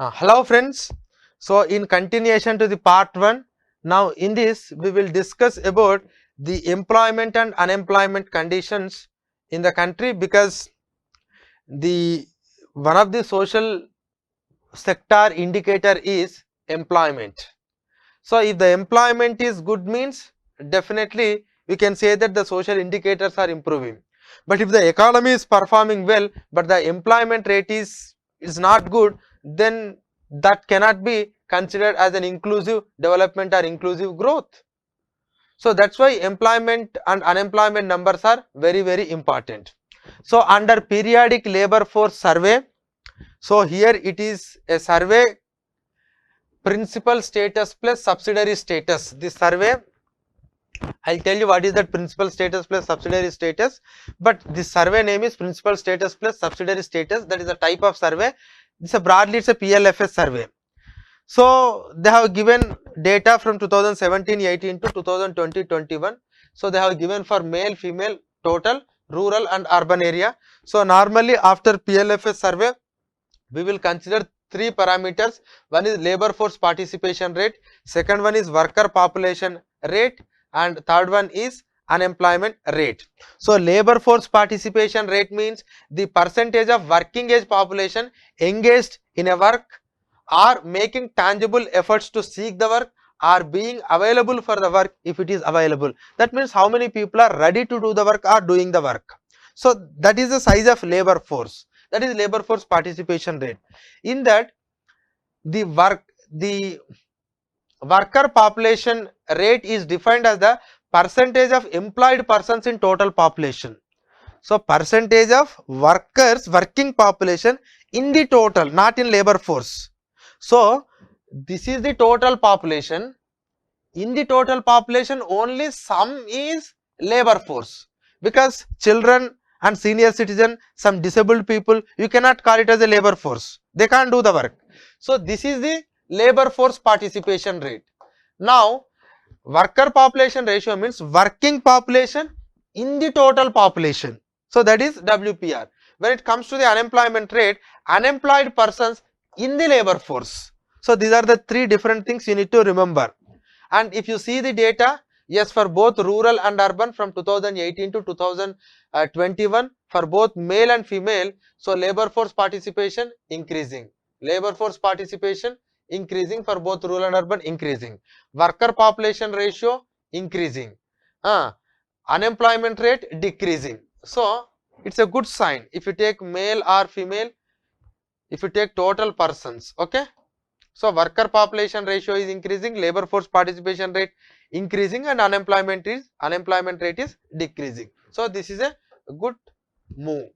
Hello friends. So in continuation to the part 1, now in this we will discuss about the employment and unemployment conditions in the country, because the one of the social sector indicator is employment. So if the employment is good, means definitely we can say that the social indicators are improving. But if the economy is performing well but the employment rate is not good, then that cannot be considered as an inclusive development or inclusive growth. So that's why employment and unemployment numbers are very important. So under periodic labor force survey, so here it is a survey principal status plus subsidiary status. This survey, I'll tell you what is that principal status plus subsidiary status, but this survey name is principal status plus subsidiary status. That is a type of survey. It's a broadly it's a PLFS survey. So they have given data from 2017-18 to 2020-21. So they have given for male, female, total, rural and urban area. So normally after PLFS survey, we will consider three parameters. One is labor force participation rate, second one is worker population rate, and third one is unemployment rate. So labor force participation rate means the percentage of working age population engaged in a work or making tangible efforts to seek the work or being available for the work if it is available. That means how many people are ready to do the work or doing the work. So that is the size of labor force. That is labor force participation rate. In that, the worker population rate is defined as the percentage of employed persons in total population. So percentage of workers, working population in the total, not in labor force. So this is the total population. In the total population, only some is labor force, because children and senior citizen, some disabled people, you cannot call it as a labor force. They can't do the work. So this is the labor force participation rate. Now worker population ratio means working population in the total population. So that is WPR. When it comes to the unemployment rate, unemployed persons in the labor force. So these are the three different things you need to remember. And if you see the data, yes, for both rural and urban from 2018 to 2021, for both male and female, so labor force participation increasing, labor force participation increasing for both rural and urban, increasing, worker population ratio increasing, unemployment rate decreasing. So it's a good sign if you take male or female, if you take total persons. Okay, so worker population ratio is increasing, labor force participation rate increasing, and unemployment rate is decreasing. So this is a good move.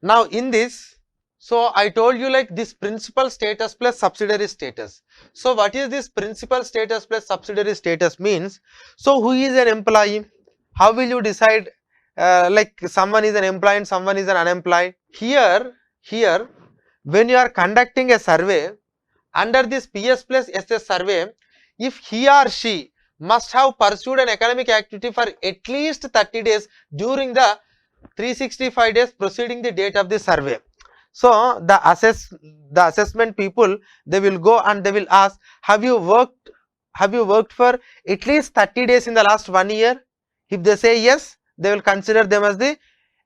Now in this, so I told you like this principal status plus subsidiary status. So what is this principal status plus subsidiary status means? So who is an employee? How will you decide like someone is an employee and someone is an unemployed? Here when you are conducting a survey under this PS plus SS survey, if he or she must have pursued an academic activity for at least 30 days during the 365 days preceding the date of the survey. So the assessment people, they will go and they will ask, have you worked for at least 30 days in the last 1 year? If they say yes, they will consider them as the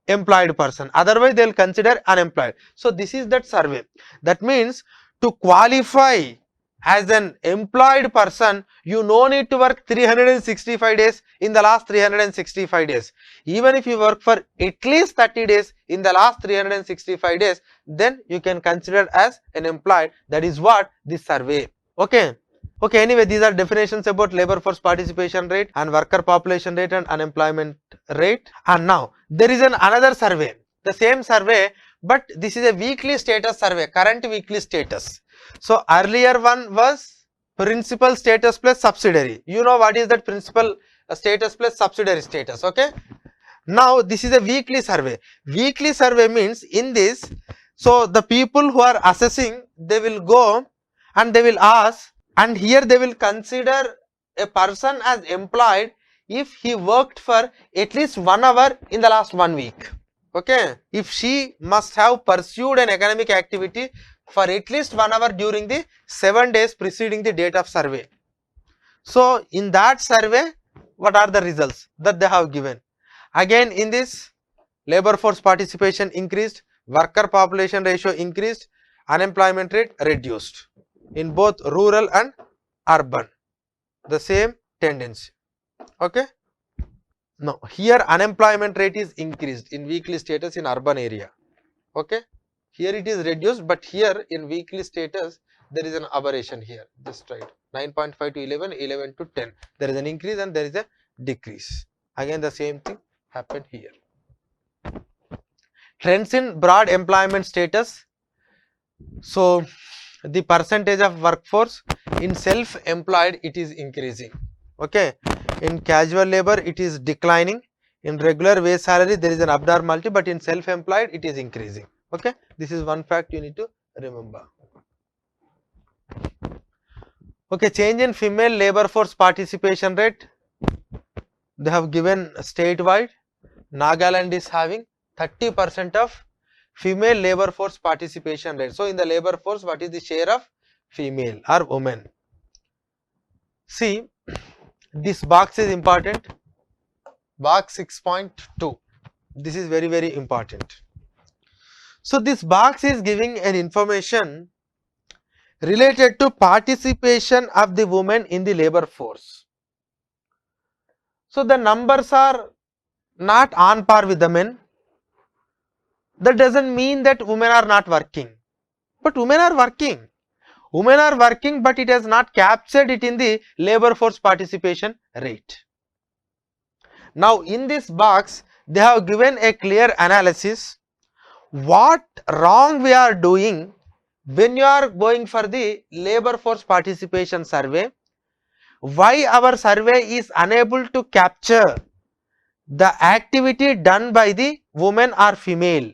employed person, otherwise they will consider unemployed. So this is that survey. That means to qualify as an employed person, you no need to work 365 days in the last 365 days. Even if you work for at least 30 days in the last 365 days, then you can consider as an employed. That is what this survey. Okay. Anyway, these are definitions about labor force participation rate and worker population rate and unemployment rate. And now there is another survey, the same survey, but this is a weekly status survey, current weekly status. So earlier one was principal status plus subsidiary. You know what is that principal status plus subsidiary status. Okay. Now this is a weekly survey. Weekly survey means in this, so the people who are assessing, they will go and they will ask, and here they will consider a person as employed if he worked for at least 1 hour in the last 1 week. Okay, if she must have pursued an academic activity for at least 1 hour during the 7 days preceding the date of survey. So in that survey, what are the results that they have given? Again, in this, labor force participation increased, worker population ratio increased, unemployment rate reduced in both rural and urban, the same tendency. Okay. Now here unemployment rate is increased in weekly status in urban area. Okay. Here it is reduced, but here in weekly status there is an aberration here. Just write 9.5 to 11, 11 to 10. There is an increase and there is a decrease. Again the same thing happened here. Trends in broad employment status. So the percentage of workforce in self-employed, it is increasing. Okay. In casual labor it is declining. In regular wage salary there is an abnormality, but in self-employed it is increasing. Okay. This is one fact you need to remember. Okay. Change in female labor force participation rate. They have given statewide. Nagaland is having 30% of female labor force participation rate. So in the labor force, what is the share of female or women? See, this box is important. Box 6.2. This is very, very important. So this box is giving an information related to participation of the women in the labor force. So the numbers are not on par with the men. That doesn't mean that women are not working, but women are working. Women are working, but it has not captured it in the labor force participation rate. Now in this box, they have given a clear analysis what wrong we are doing when you are going for the labor force participation survey, why our survey is unable to capture the activity done by the woman or female.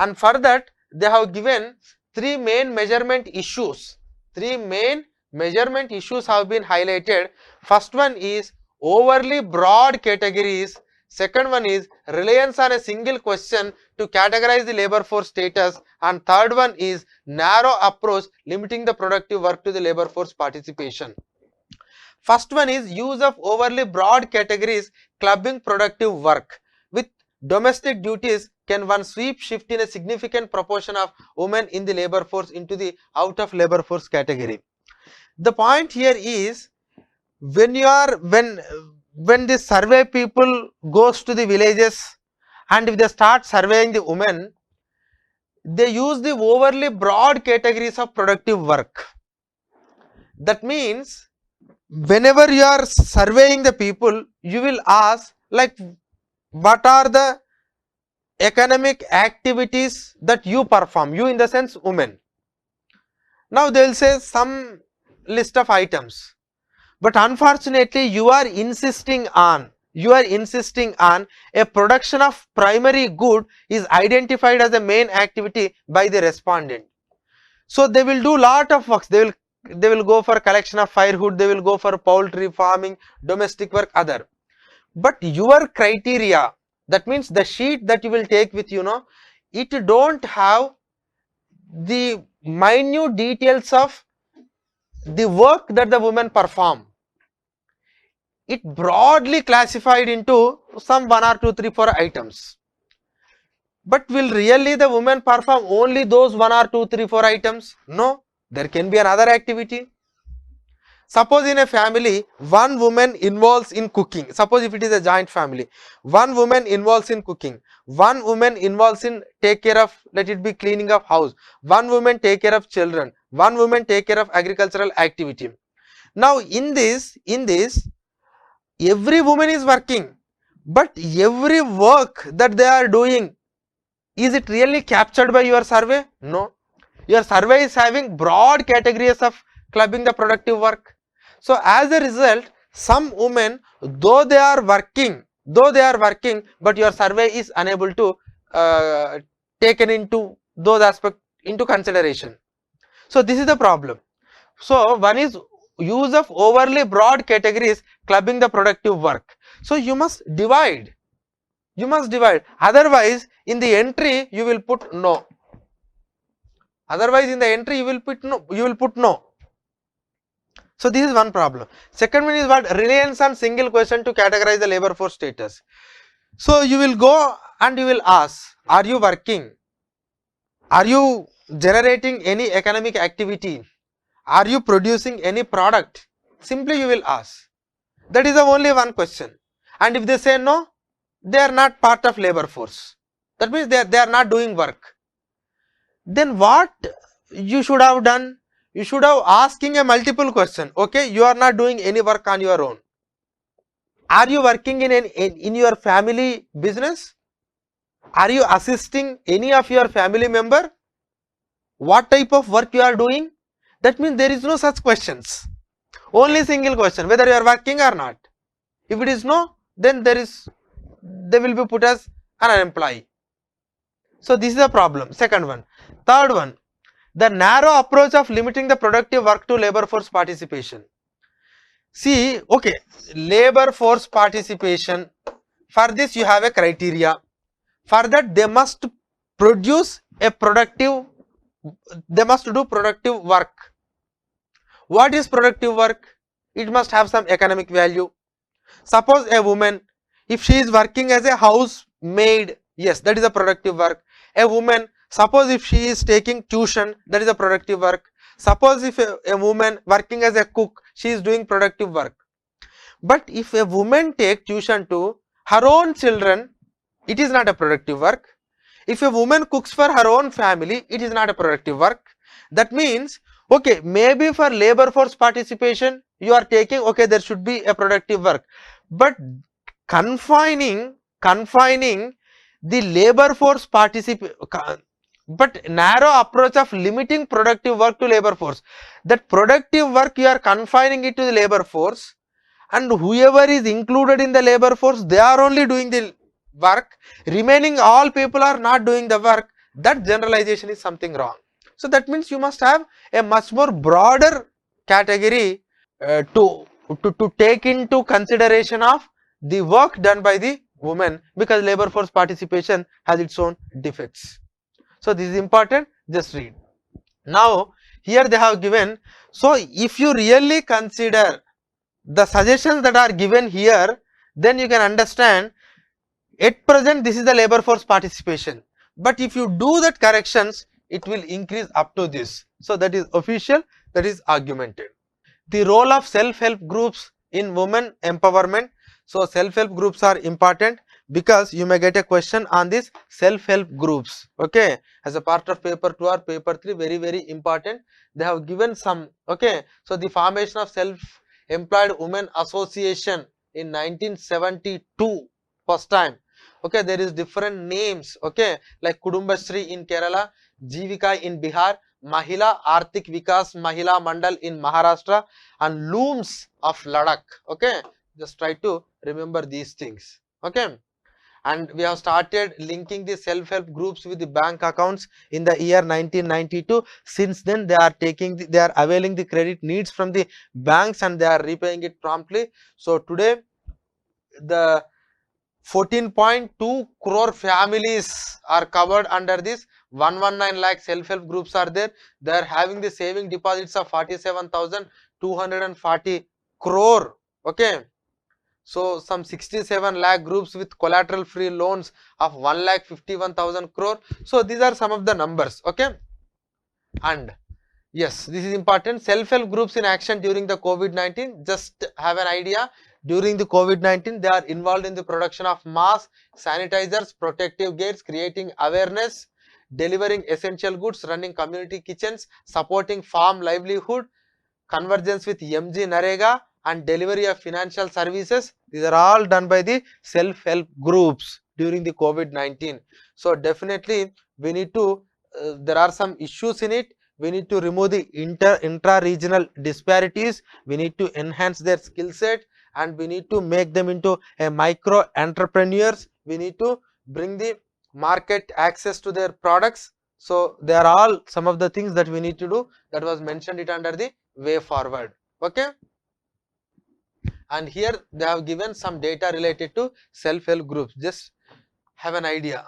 And for that, they have given 3 main measurement issues. 3 main measurement issues have been highlighted. First one is overly broad categories. Second one is reliance on a single question to categorize the labor force status. And third one is narrow approach limiting the productive work to the labor force participation. First one is use of overly broad categories clubbing productive work. With domestic duties, can one sweep shift in a significant proportion of women in the labor force into the out of labor force category. The point here is when the survey people goes to the villages and if they start surveying the women, they use the overly broad categories of productive work. That means whenever you are surveying the people, you will ask like what are the economic activities that you perform, you in the sense women. Now they will say some list of items, but unfortunately you are insisting on a production of primary good is identified as the main activity by the respondent. So they will do lot of works. They will go for collection of firewood, they will go for poultry farming, domestic work, other. But your criteria, that means the sheet that you will take with it don't have the minute details of the work that the women perform. It broadly classified into some 1 or 2, 3, 4 items. But will really the women perform only those 1 or 2, 3, 4 items? No, there can be another activity. Suppose in a family, one woman involves in cooking. Suppose if it is a joint family, one woman involves in cooking, one woman involves in take care of, let it be cleaning of house, one woman take care of children, one woman take care of agricultural activity. Now in this, every woman is working, but every work that they are doing, is it really captured by your survey? No. Your survey is having broad categories of clubbing the productive work. So as a result, some women, though they are working, but your survey is unable to taken into those aspects into consideration. So this is the problem. So one is use of overly broad categories clubbing the productive work. So you must divide. Otherwise, in the entry you will put no. Otherwise in the entry you will put no. So this is one problem. Second one is what? Reliance on single question to categorize the labor force status. So you will go and you will ask, are you working? Are you generating any economic activity? Are you producing any product? Simply you will ask. That is the only one question. And if they say no, they are not part of labor force. That means they are not doing work. Then what you should have done? You should have asking a multiple question. Okay, you are not doing any work on your own. Are you working in your family business? Are you assisting any of your family member? What type of work you are doing? That means there is no such questions. Only single question, whether you are working or not. If it is no, then they will be put as an employee. So this is the problem. Second one. Third one, the narrow approach of limiting the productive work to labor force participation. See, okay, labor force participation, for this you have a criteria. For that they must produce a productive, they must do productive work. What is productive work? It must have some economic value. Suppose a woman, if she is working as a housemaid, yes, that is a productive work. A woman, suppose if she is taking tuition, that is a productive work. Suppose if a woman working as a cook, she is doing productive work. But if a woman take tuition to her own children, it is not a productive work. If a woman cooks for her own family, it is not a productive work. That means, okay, maybe for labor force participation, you are taking, okay, there should be a productive work. But confining the labor force but narrow approach of limiting productive work to labor force. That productive work you are confining it to the labor force, and whoever is included in the labor force, they are only doing the work, remaining all people are not doing the work. That generalization is something wrong. So that means you must have a much more broader category to take into consideration of the work done by the women, because labor force participation has its own defects. So this is important, just read. Now here they have given, so if you really consider the suggestions that are given here, then you can understand at present this is the labor force participation, but if you do that corrections, it will increase up to this. So that is official, that is argumented. The role of self-help groups in women empowerment. So self-help groups are important because you may get a question on this self-help groups, okay, as a part of paper 2 or paper 3, very important. They have given some, okay. So the formation of self-employed women association in 1972, first time, okay. There is different names, okay, like Kudumbashree in Kerala, Jivika in Bihar, Mahila Arthik Vikas Mahila Mandal in Maharashtra, and looms of Ladakh, okay. Just try to remember these things, okay. And we have started linking the self-help groups with the bank accounts in the year 1992. Since then they are they are availing the credit needs from the banks and they are repaying it promptly. So today the 14.2 crore families are covered under this. 119 lakh self-help groups are there. They are having the saving deposits of 47,240 crore, okay. So some 67 lakh groups with collateral free loans of 1,51,000 crore. So these are some of the numbers, okay. And yes, this is important. Self-help groups in action during the COVID-19. Just have an idea. During the COVID-19, they are involved in the production of masks, sanitizers, protective gears, creating awareness, delivering essential goods, running community kitchens, supporting farm livelihood, convergence with MG Narega, and delivery of financial services. These are all done by the self-help groups during the COVID-19. So definitely we need to, there are some issues in it. We need to remove the intra-regional disparities. We need to enhance their skill set and we need to make them into a micro entrepreneurs. We need to bring the market access to their products. So they are all some of the things that we need to do. That was mentioned it under the way forward, okay. And here they have given some data related to self-help groups. Just have an idea,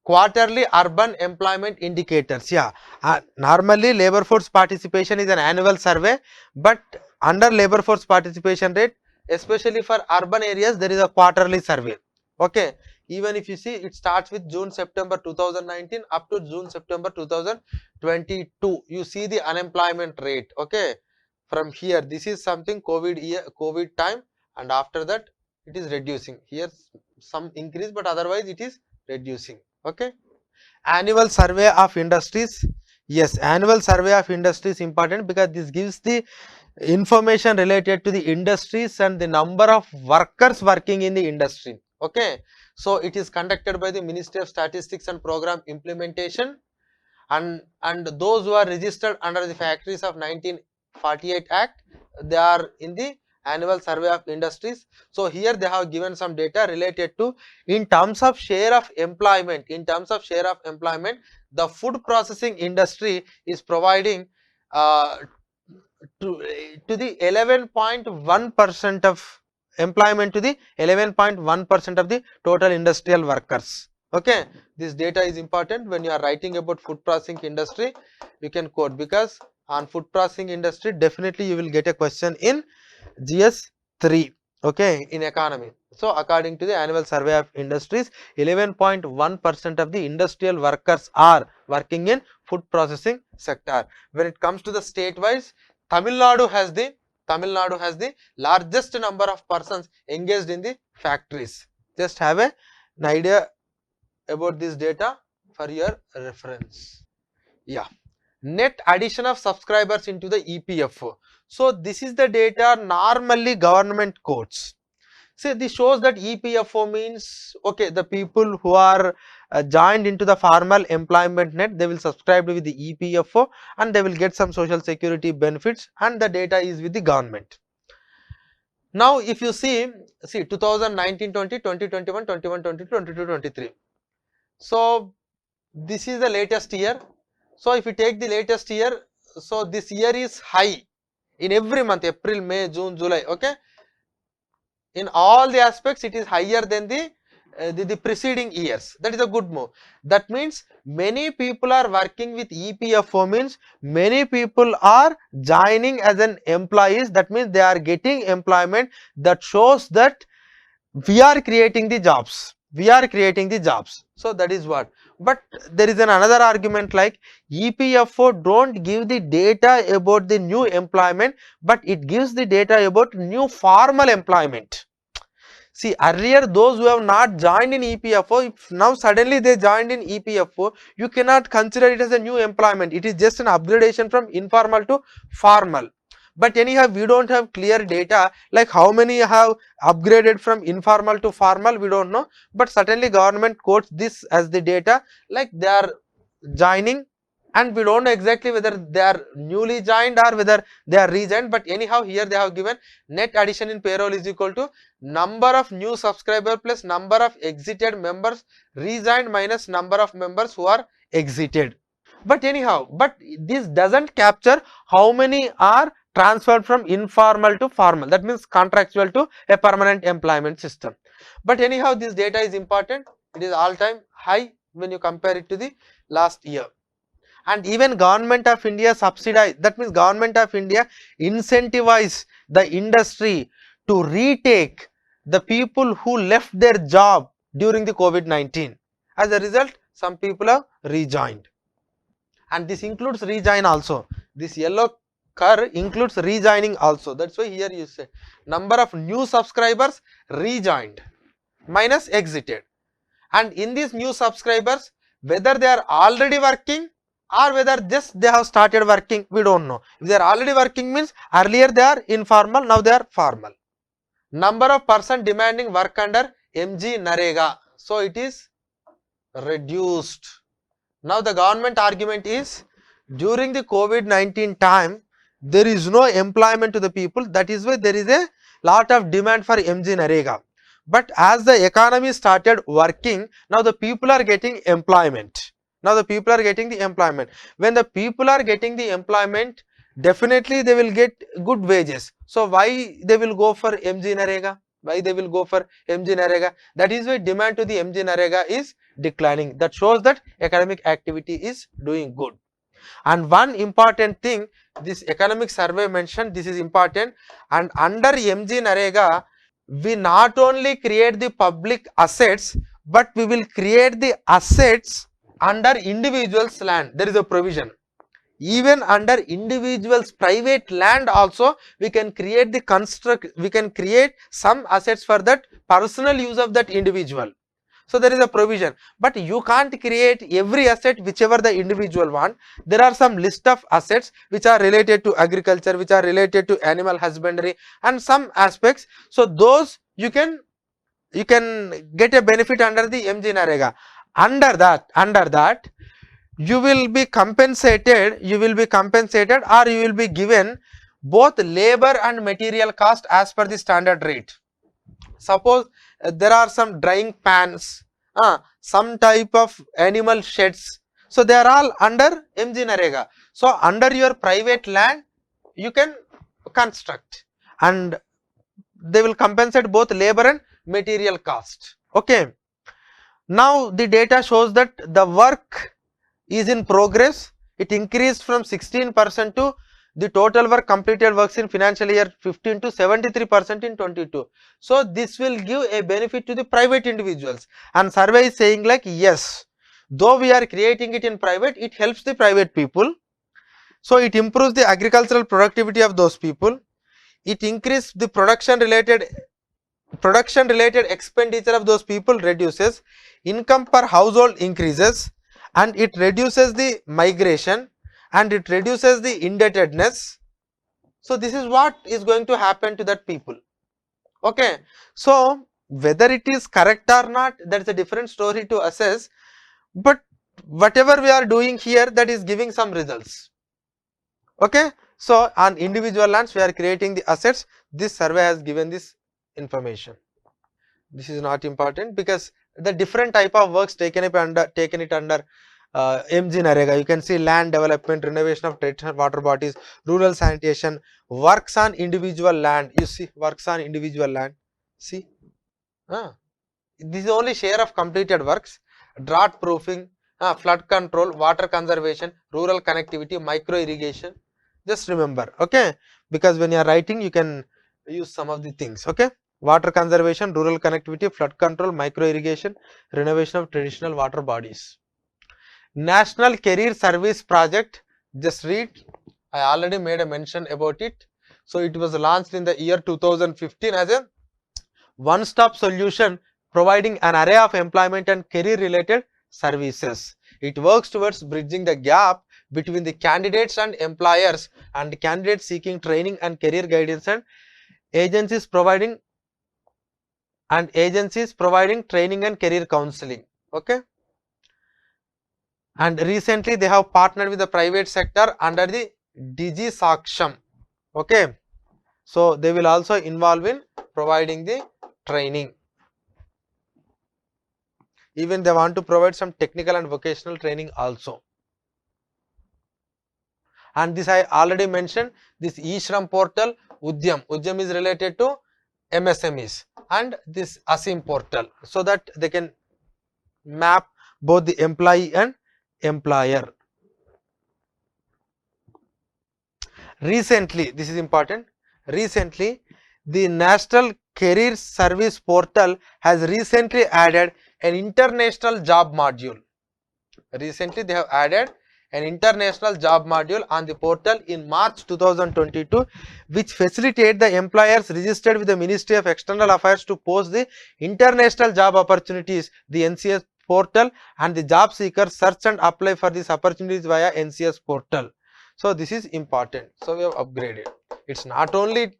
quarterly urban employment indicators. Yeah, normally labor force participation is an annual survey, but under labor force participation rate, especially for urban areas, there is a quarterly survey. Okay, even if you see, it starts with June September 2019 up to June September 2022. You see the unemployment rate. Okay, from here, this is something COVID time, and after that it is reducing. Here some increase, but otherwise it is reducing. Okay, annual survey of industries. Yes, annual survey of industries is important because this gives the information related to the industries and the number of workers working in the industry. Okay, so it is conducted by the Ministry of Statistics and Program Implementation, and those who are registered under the Factories of 1948 Act, they are in the annual survey of industries. So here they have given some data related to, in terms of share of employment, the food processing industry is providing uh, to the 11.1% of employment, to the 11.1% of the total industrial workers. Okay, this data is important when you are writing about food processing industry. You can quote, because on food processing industry definitely you will get a question in GS 3. Okay, in economy. So according to the annual survey of industries, 11.1% of the industrial workers are working in food processing sector. When it comes to the state wise, Tamil Nadu has the largest number of persons engaged in the factories. Just have an idea about this data for your reference. Yeah, net addition of subscribers into the EPFO. So this is the data normally government quotes. See, this shows that EPFO means, okay, the people who are joined into the formal employment net, they will subscribe with the EPFO and they will get some social security benefits, and the data is with the government. Now if you see 2019-20, 2021, 21-22, 22-23. So this is the latest year. So if you take the latest year, so this year is high in every month, April, May, June, July. Okay, in all the aspects it is higher than the preceding years. That is a good move. That means many people are working with EPFO, means many people are joining as an employees. That means they are getting employment. That shows that we are creating the jobs. So that is what. But there is another argument, like EPFO don't give the data about the new employment, but it gives the data about new formal employment. See, earlier those who have not joined in EPFO, if now suddenly they joined in EPFO, you cannot consider it as a new employment. It is just an upgradation from informal to formal. But anyhow, we don't have clear data like how many have upgraded from informal to formal, we don't know. But certainly government quotes this as the data, like they are joining, and we don't know exactly whether they are newly joined or whether they are rejoined. But anyhow, here they have given net addition in payroll is equal to number of new subscriber plus number of exited members rejoined minus number of members who are exited. But anyhow, but this doesn't capture how many are transferred from informal to formal, that means contractual to a permanent employment system. But anyhow, this data is important. It is all time high when you compare it to the last year. And even Government of India subsidize, that means Government of India incentivize the industry to retake the people who left their job during the COVID-19. As a result, some people have rejoined, and this includes rejoin also. This yellow curve includes rejoining also. That's why here you say number of new subscribers rejoined minus exited. And in these new subscribers, whether they are already working or whether just they have started working, we don't know. If they are already working, means earlier they are informal, now they are formal. Number of person demanding work under MG Narega, so it is reduced. Now the government argument is, during the COVID-19 time, there is no employment to the people. That is why there is a lot of demand for MG Narega. But as the economy started working, now the people are getting employment. When the people are getting the employment, definitely they will get good wages. So why they will go for MG Narega? That is why demand to the MG Narega is declining. That shows that academic activity is doing good. And one important thing this economic survey mentioned, this is important, and under MG Narega, we not only create the public assets, but we will create the assets under individuals' land. There is a provision. Even under individuals' private land also, we can create we can create some assets for that personal use of that individual. So there is a provision, but you can't create every asset whichever the individual want. There are some list of assets which are related to agriculture, which are related to animal husbandry and some aspects. So those you can get a benefit under the MG Narega. Under that you will be compensated, or you will be given both labor and material cost as per the standard rate. Suppose there are some drying pans, some type of animal sheds, so they are all under MG Narega. So under your private land you can construct, and they will compensate both labor and material cost. Okay. Now the data shows that the work is in progress. It increased from 16% to the total work completed works in financial year 15 to 73% in 22. So this will give a benefit to the private individuals, and survey is saying like, yes, though we are creating it in private, it helps the private people. So it improves the agricultural productivity of those people. It increases the production related expenditure of those people reduces, income per household increases, and it reduces the migration, and it reduces the indebtedness. So this is what is going to happen to that people. Okay. So whether it is correct or not, that is a different story to assess, but whatever we are doing here, that is giving some results. Okay. So on individual lands we are creating the assets. This survey has given this information. This is not important because the different type of works taken it under MG Narega. You can see land development, renovation of traditional water bodies, rural sanitation, works on individual land. You see, works on individual land. See, this is only share of completed works. Drought proofing, flood control, water conservation, rural connectivity, micro irrigation. Just remember, okay? Because when you are writing, you can use some of the things, okay? Water conservation, rural connectivity, flood control, micro irrigation, renovation of traditional water bodies. National Career Service Project, just read, I already made a mention about it. So it was launched in the year 2015 as a one-stop solution providing an array of employment and career related services. It works towards bridging the gap between the candidates and employers, and candidates seeking training and career guidance, and agencies providing training and career counseling. Okay. And recently they have partnered with the private sector under the Digi Saksham. Okay. So they will also involve in providing the training. Even they want to provide some technical and vocational training also. And this I already mentioned, this eShram portal, Udyam is related to MSMEs, and this Asim portal, so that they can map both the employee and employer. Recently, this is important, recently the National Career Service Portal has recently added an international job module. Recently they have added an international job module on the portal in March 2022, which facilitate the employers registered with the Ministry of External Affairs to post the international job opportunities, the NCS portal, and the job seekers search and apply for these opportunities via NCS portal. So this is important. So we have upgraded. It's not only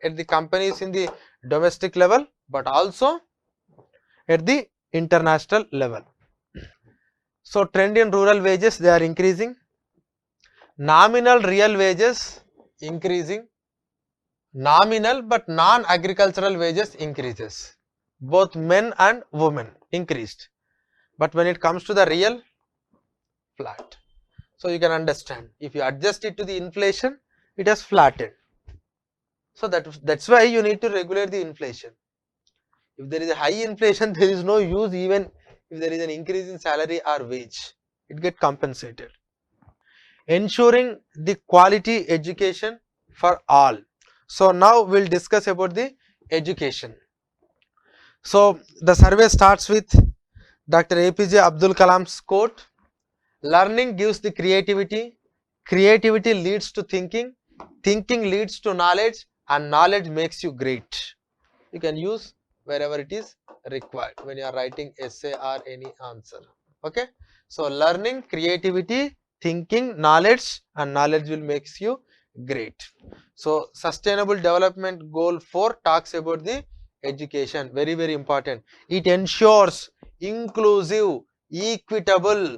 at the companies in the domestic level, but also at the international level. So trend in rural wages, they are increasing. Nominal real wages increasing. Nominal but non-agricultural wages increases. Both men and women increased. But when it comes to the real, flat. So you can understand, if you adjust it to the inflation, it has flattened. So that's why you need to regulate the inflation. If there is a high inflation, there is no use even if there is an increase in salary or wage, it get compensated. Ensuring the quality education for all. So now we'll discuss about the education. So the survey starts with Dr. APJ Abdul Kalam's quote, learning gives the creativity, creativity leads to thinking, thinking leads to knowledge, and knowledge makes you great. You can use wherever it is required when you are writing essay or any answer. Okay. So learning, creativity, thinking, knowledge, and knowledge will makes you great. So sustainable development goal 4 talks about the education. Very, very important. It ensures inclusive, equitable,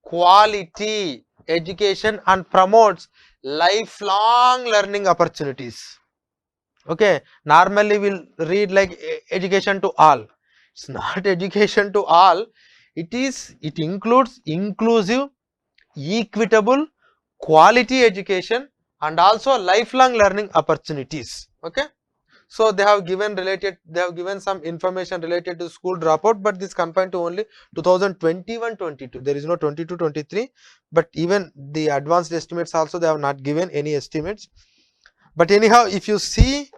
quality education and promotes lifelong learning opportunities. Okay, normally we'll read like education to all. It's not education to all. It includes inclusive, equitable, quality education and also lifelong learning opportunities. Okay. So they have given some information related to school dropout, but this confined to only 2021-22. There is no 22-23, but even the advanced estimates also they have not given any estimates. But anyhow, if you see,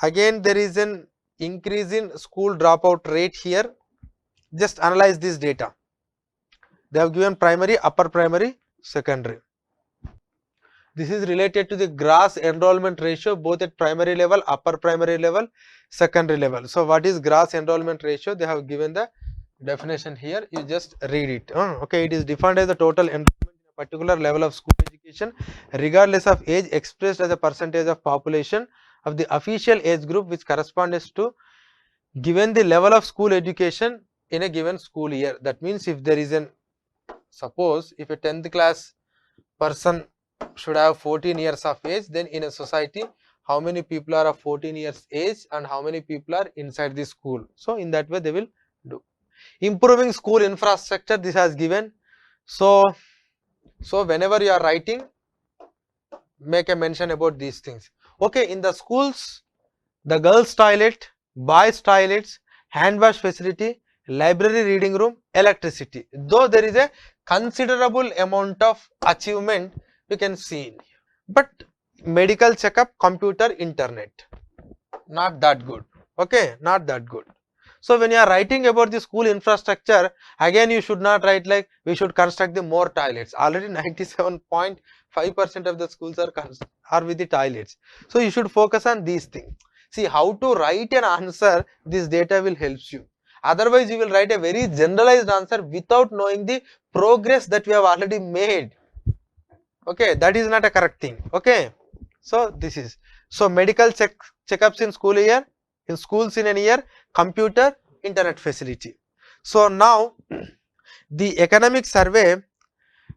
again there is an increase in school dropout rate here. Just analyze this data. They have given primary, upper primary, secondary. This is related to the gross enrollment ratio both at primary level, upper primary level, secondary level. So what is gross enrollment ratio? They have given the definition here. You just read it. Okay, it is defined as the total enrollment in a particular level of school education regardless of age expressed as a percentage of population of the official age group which corresponds to given the level of school education in a given school year. That means if there is an, suppose if a 10th class person should have 14 years of age, then in a society how many people are of 14 years age and how many people are inside the school. So in that way they will do. Improving school infrastructure, this has given. So whenever you are writing, make a mention about these things. Okay, in the schools, the girls toilet, boys toilets, hand wash facility, library, reading room, electricity. Though there is a considerable amount of achievement you can see in here. But medical checkup, computer, internet, not that good. Okay, not that good. So when you are writing about the school infrastructure, again you should not write like we should construct the more toilets. Already 97.5% of the schools are with the toilets. So you should focus on these things. See how to write an answer, this data will help you. Otherwise you will write a very generalized answer without knowing the progress that we have already made. Okay, that is not a correct thing. Okay, so this is, so medical checkups in school year, in schools in a year, computer, internet facility. So now the economic survey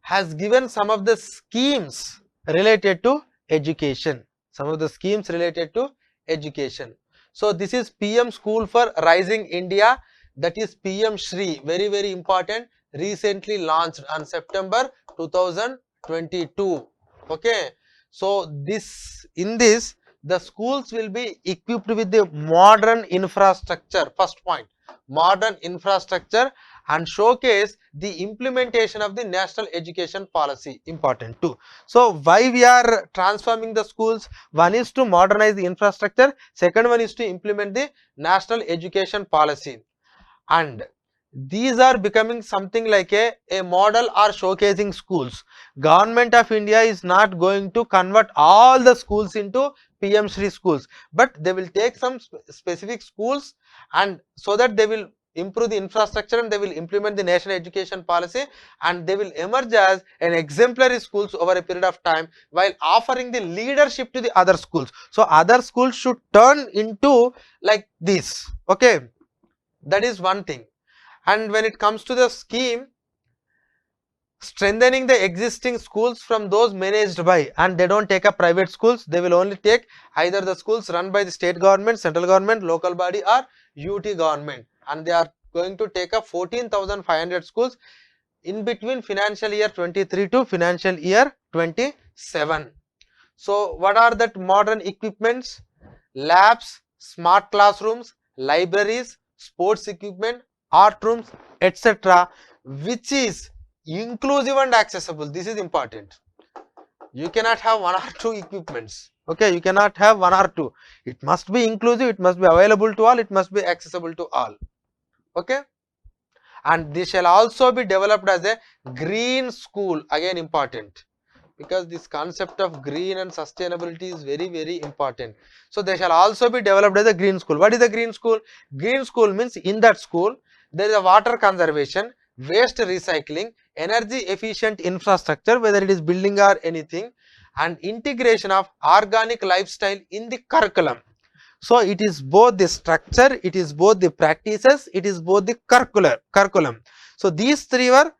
has given some of the schemes related to education. Some of the schemes related to education. So this is PM School for Rising India, that is PM Shri, very, very important, recently launched on September 2022. Okay. So this, in this, the schools will be equipped with the modern infrastructure. First point, modern infrastructure, and showcase the implementation of the national education policy. Important too. So why we are transforming the schools? One is to modernize the infrastructure, second one is to implement the national education policy, and these are becoming something like a model or showcasing schools. Government of India is not going to convert all the schools into PM Shri schools, but they will take some specific schools, and so that they will improve the infrastructure and they will implement the national education policy, and they will emerge as an exemplary schools over a period of time while offering the leadership to the other schools. So other schools should turn into like this. Okay, that is one thing. And when it comes to the scheme, strengthening the existing schools from those managed by, and they don't take up private schools, they will only take either the schools run by the state government, central government, local body or UT government, and they are going to take up 14,500 schools in between financial year 23 to financial year 27. So what are that modern equipments? Labs, smart classrooms, libraries, sports equipment, art rooms, etc., which is inclusive and accessible. This is important. You cannot have one or two equipments. Okay, you cannot have one or two. It must be inclusive, it must be available to all, it must be accessible to all. Okay, and this shall also be developed as a green school. Again important, because this concept of green and sustainability is very, very important. So they shall also be developed as a green school. What is a green school? Green school means in that school there is a water conservation, waste recycling, energy efficient infrastructure, whether it is building or anything, and integration of organic lifestyle in the curriculum. So it is both the structure, it is both the practices, it is both the curriculum. So these three were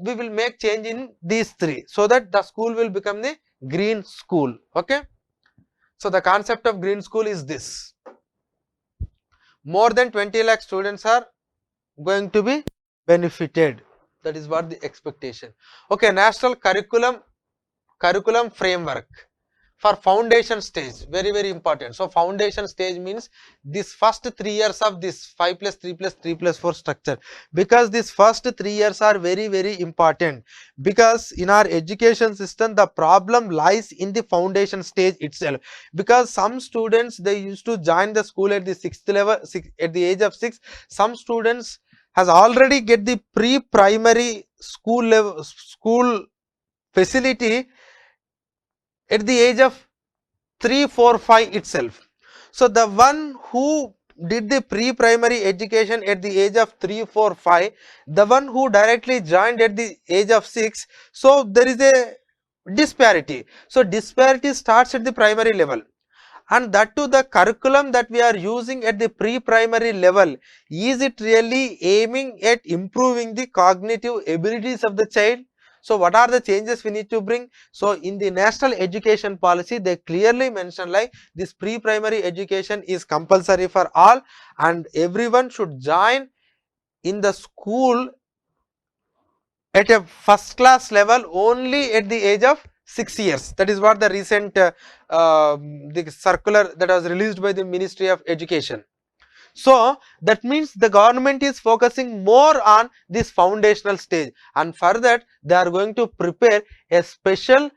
we will make change in these three, so that the school will become the green school. Okay, so the concept of green school is this: more than 20 lakh students are going to be benefited. That is what the expectation. Okay, national curriculum framework for foundation stage, very, very important. So foundation stage means this first 3 years of this 5 plus 3 plus 3 plus 4 structure, because this first 3 years are very, very important, because in our education system the problem lies in the foundation stage itself. Because some students, they used to join the school at the 6th level, at the age of 6. Some students has already get the pre-primary school level school facility at the age of 3, 4, 5 itself. So the one who did the pre-primary education at the age of 3, 4, 5, the one who directly joined at the age of 6, so there is a disparity. So disparity starts at the primary level, and that too the curriculum that we are using at the pre-primary level, is it really aiming at improving the cognitive abilities of the child? So what are the changes we need to bring? So in the national education policy, they clearly mention like this pre-primary education is compulsory for all, and everyone should join in the school at a first class level only at the age of 6 years. That is what the recent the circular that was released by the Ministry of Education. So that means the government is focusing more on this foundational stage, and for that they are going to prepare a special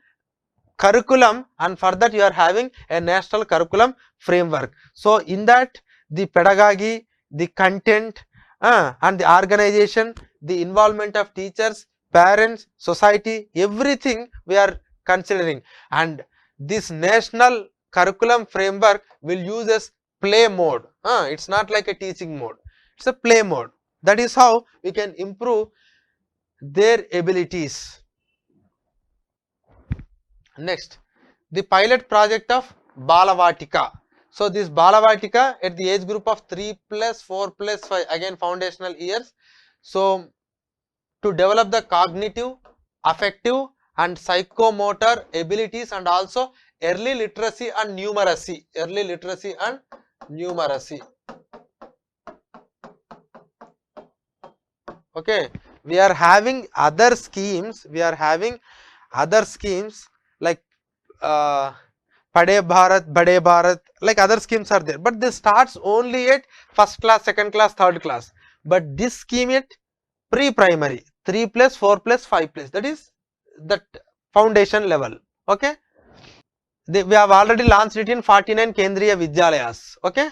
curriculum, and for that you are having a national curriculum framework. So in that the pedagogy, the content, and the organization, the involvement of teachers, parents, society, everything we are considering, and this national curriculum framework will use as play mode. It's not like a teaching mode, it's a play mode. That is how we can improve their abilities. Next, the pilot project of Balvatika. So this Balvatika at the age group of 3 plus 4 plus 5, again foundational years. So to develop the cognitive, affective and psychomotor abilities, and also early literacy and numeracy. Early literacy and numeracy. Okay, we are having other schemes. We are having other schemes like Pade Bharat, Bade Bharat, like other schemes are there, but this starts only at first class, second class, third class. But this scheme at pre-primary, 3 plus 4 plus 5 plus, that is that foundation level. Okay, we have already launched it in 49 Kendriya Vidyalayas. Okay,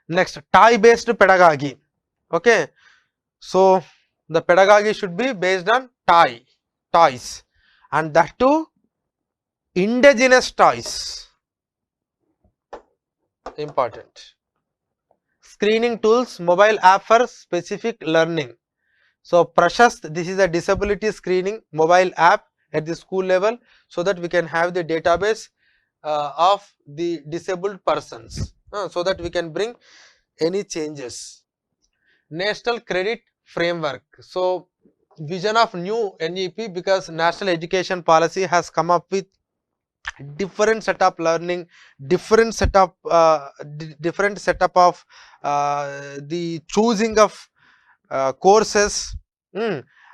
next, toy based pedagogy. Okay, so the pedagogy should be based on toys, and that too indigenous toys. Important. Screening tools, mobile app for specific learning. So Prashast, this is a disability screening mobile app at the school level, so that we can have the database of the disabled persons, so that we can bring any changes. National credit framework. So vision of new NEP, because national education policy has come up with different set of learning, different setup of the choosing of courses,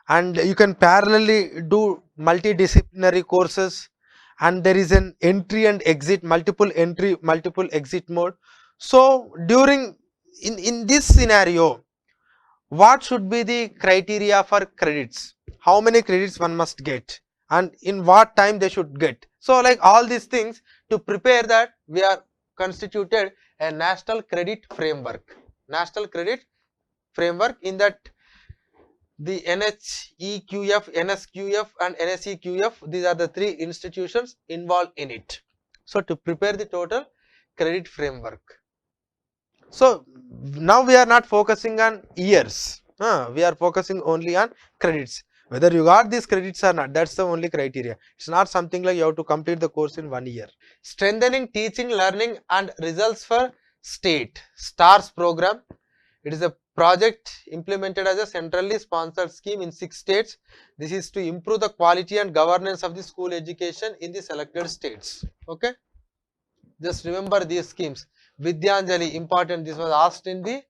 and you can parallelly do multidisciplinary courses, and there is an entry and exit, multiple entry, multiple exit mode. So during in this scenario, what should be the criteria for credits, how many credits one must get, and in what time they should get. So like all these things, to prepare that, we are constituted a national credit framework. National credit framework, in that the NHEQF, NSQF and NSEQF, these are the three institutions involved in it. So to prepare the total credit framework. So now we are not focusing on years, we are focusing only on credits. Whether you got these credits or not, that's the only criteria. It's not something like you have to complete the course in 1 year. Strengthening teaching, learning and results for state STARS program. It is a project implemented as a centrally sponsored scheme in 6 states. This is to improve the quality and governance of the school education in the selected states. Okay, just remember these schemes. Vidyanjali, important, this was asked in the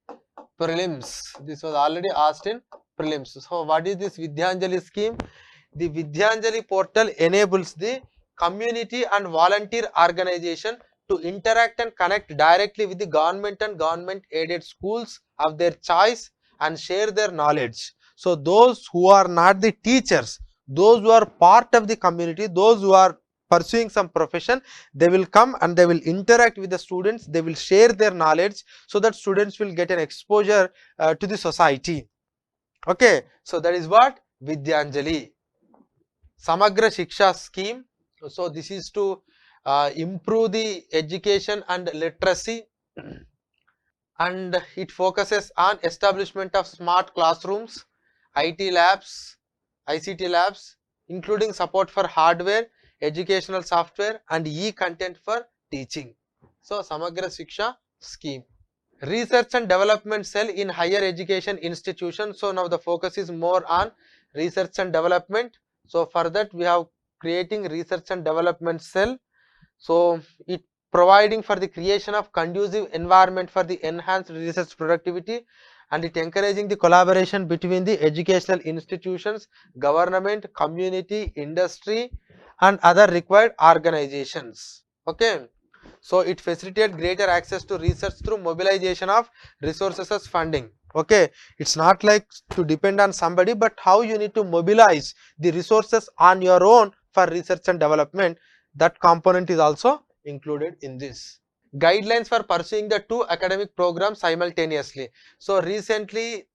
prelims. This was already asked in prelims. So what is this Vidyanjali scheme? The Vidyanjali portal enables the community and volunteer organization to interact and connect directly with the government and government aided schools of their choice and share their knowledge. So those who are not the teachers, those who are part of the community, those who are pursuing some profession, they will come and they will interact with the students, they will share their knowledge, so that students will get an exposure to the society. Okay, so that is what Vidyanjali. Samagra Shiksha scheme. So this is to improve the education and literacy, and it focuses on establishment of smart classrooms, IT labs, ICT labs, including support for hardware, educational software and e-content for teaching. So Samagra Shiksha scheme. Research and development cell in higher education institutions. So now the focus is more on research and development. So for that we have creating research and development cell. So it providing for the creation of conducive environment for the enhanced research productivity, and it encouraging the collaboration between the educational institutions, government, community, industry and other required organizations. Okay. So it facilitates greater access to research through mobilization of resources as funding. Okay, it's not like to depend on somebody, but how you need to mobilize the resources on your own for research and development. That component is also included in this. Guidelines for pursuing the 2 academic programs simultaneously. So recently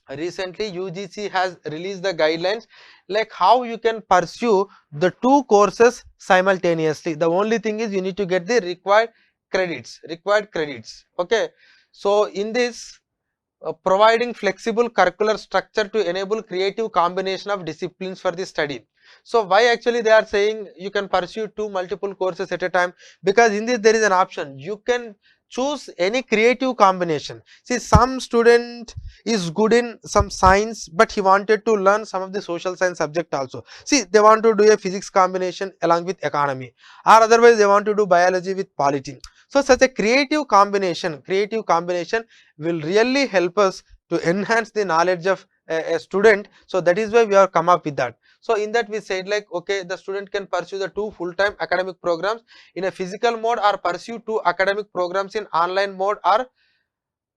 UGC has released the guidelines like how you can pursue the 2 courses simultaneously. The only thing is you need to get the required credits. Okay, so in this providing flexible curricular structure to enable creative combination of disciplines for the study. So why actually they are saying you can pursue 2 multiple courses at a time? Because in this there is an option, you can choose any creative combination. See, some student is good in some science, but he wanted to learn some of the social science subject also. See, they want to do a physics combination along with economy, or otherwise they want to do biology with polity. So such a creative combination will really help us to enhance the knowledge of a student. So that is why we have come up with that. So in that we said like, okay, the student can pursue the 2 full-time academic programs in a physical mode, or pursue 2 academic programs in online mode, or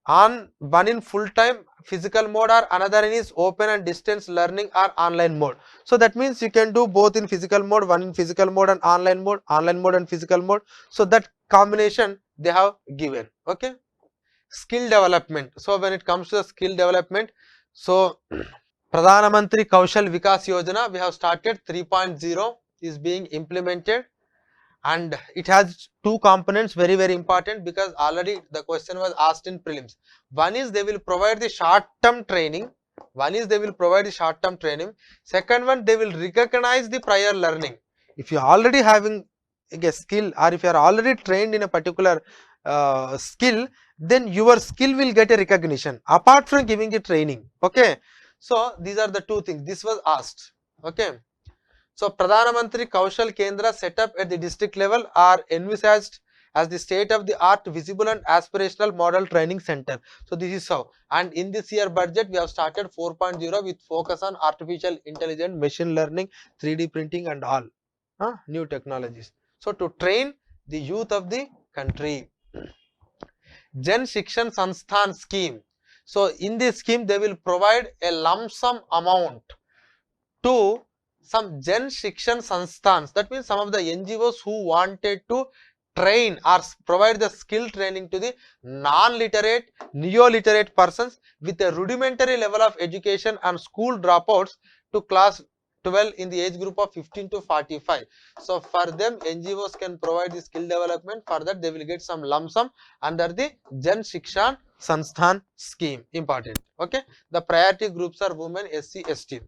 on one in full-time physical mode, or another in is open and distance learning or online mode. So that means you can do both in physical mode, one in physical mode and online mode and physical mode. So that combination they have given. Okay. Skill development. So when it comes to the skill development, so Pradhana Mantri Kaushal Vikas Yojana, we have started 3.0 is being implemented, and it has 2 components, very important, because already the question was asked in prelims. One is they will provide the short term training. Second one, they will recognize the prior learning. If you are already having a skill, or if you are already trained in a particular skill, then your skill will get a recognition apart from giving a training. Okay, so these are the 2 things this was asked. Okay, so Pradhana Mantri Kaushal Kendra set up at the district level are envisaged as the state of the art visible and aspirational model training center. So this is how, and in this year budget we have started 4.0 with focus on artificial intelligence, machine learning, 3D printing and all new technologies. So to train the youth of the country. Jan Shikshan Sansthan scheme. So in this scheme, they will provide a lump sum amount to some Jan Shikshan Sanstans. That means some of the NGOs who wanted to train or provide the skill training to the non-literate, neo-literate persons with a rudimentary level of education and school dropouts to class 12 in the age group of 15 to 45. So for them, NGOs can provide the skill development. For that, they will get some lump sum under the Jan Shikshan Sansthan scheme. Important. Okay. The priority groups are women, SC, ST.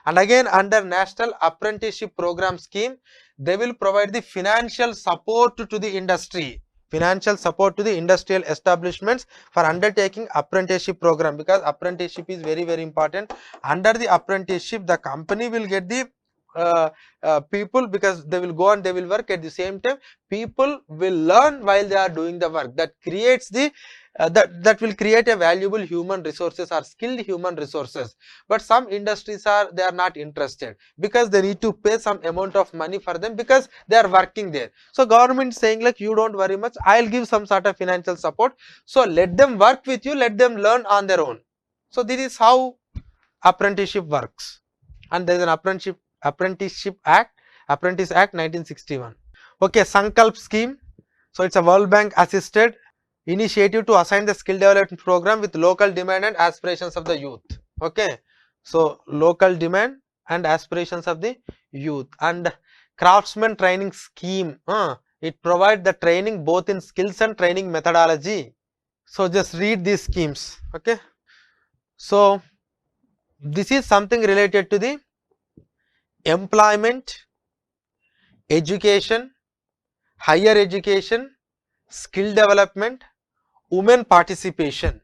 And again, under National Apprenticeship Program scheme, they will provide the financial support to the industry. Financial support to the industrial establishments for undertaking apprenticeship program, because apprenticeship is very, very important. Under the apprenticeship, the company will get the people, because they will go and they will work. At the same time, people will learn while they are doing the work. That creates the that will create a valuable human resources or skilled human resources. But some industries they are not interested, because they need to pay some amount of money for them, because they are working there. So government is saying like, you don't worry much, I'll give some sort of financial support. So let them work with you, let them learn on their own. So this is how apprenticeship works. And there is an Apprenticeship Act, Apprentice Act 1961. Okay, Sankalp scheme. So it's a World Bank assisted initiative to assign the skill development program with local demand and aspirations of the youth. Okay, so local demand and aspirations of the youth. And craftsman training scheme, it provides the training both in skills and training methodology. So just read these schemes. Okay, so this is something related to the employment, education, higher education, skill development, women participation,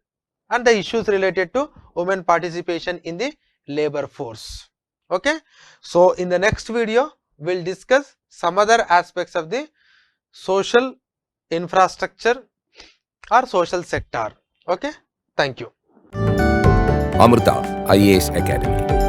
and the issues related to women participation in the labor force. Okay, so in the next video, we'll discuss some other aspects of the social infrastructure or social sector. Okay, thank you. Amrita IAS Academy.